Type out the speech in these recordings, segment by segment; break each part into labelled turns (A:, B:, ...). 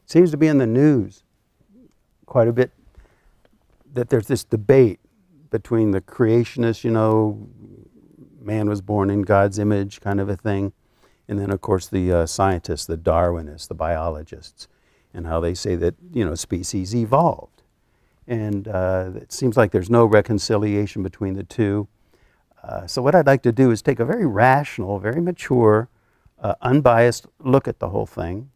A: seems to be in the news quite a bit, that there's this debate between the creationists, you know, man was born in God's image kind of a thing, and then of course the scientists, the Darwinists, the biologists, and how they say that, you know, species evolved. And it seems like there's no reconciliation between the two. So what I'd like to do is take a very rational, very mature, unbiased look at the whole thing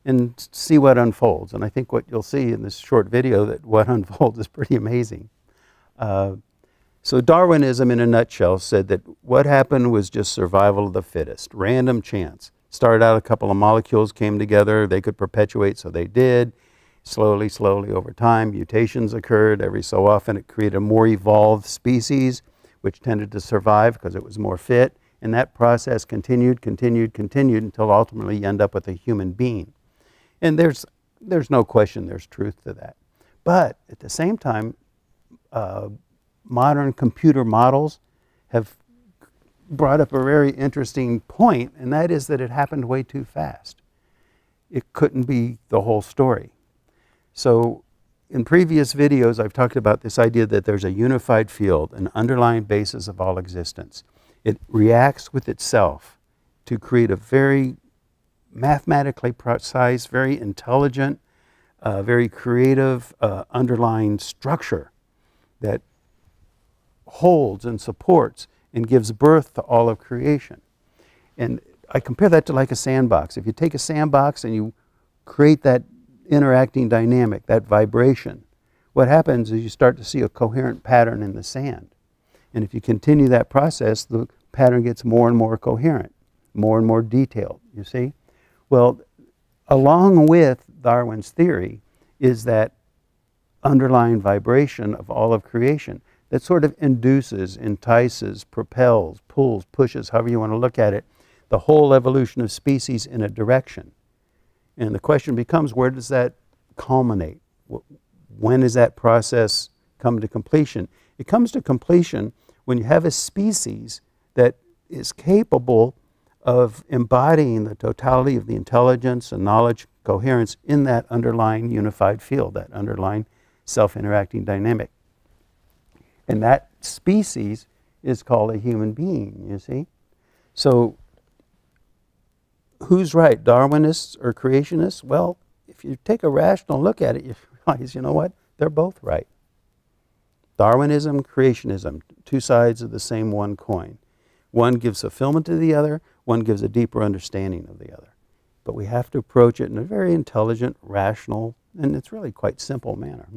A: and see what unfolds. And I think what you'll see in this short video, that what unfolds is pretty amazing. So Darwinism, in a nutshell, said that what happened was just survival of the fittest, random chance. Started out, a couple of molecules came together, they could perpetuate, so they did. Slowly, slowly over time, mutations occurred. Every so often it created a more evolved species, which tended to survive because it was more fit. And that process continued until ultimately you end up with a human being. And there's no question there's truth to that. But at the same time, modern computer models have brought up a very interesting point, and that is that it happened way too fast. It couldn't be the whole story. So in previous videos, I've talked about this idea that there's a unified field, an underlying basis of all existence. It reacts with itself to create a very mathematically precise, very intelligent, very creative underlying structure that holds and supports and gives birth to all of creation. And I compare that to like a sandbox. If you take a sandbox and you create that interacting dynamic, that vibration, what happens is you start to see a coherent pattern in the sand. And if you continue that process, the pattern gets more and more coherent, more and more detailed, you see? Well, along with Darwin's theory is that underlying vibration of all of creation that sort of induces, entices, propels, pulls, pushes, however you want to look at it, the whole evolution of species in a direction. And the question becomes, where does that culminate? When does that process come to completion? It comes to completion when you have a species that is capable of embodying the totality of the intelligence and knowledge, coherence in that underlying unified field, that underlying self-interacting dynamic. And that species is called a human being, you see? So who's right, Darwinists or creationists? Well, if you take a rational look at it, you realize, you know what? They're both right. Darwinism, creationism, two sides of the same one coin. One gives fulfillment to the other, one gives a deeper understanding of the other. But we have to approach it in a very intelligent, rational, and it's really quite simple manner.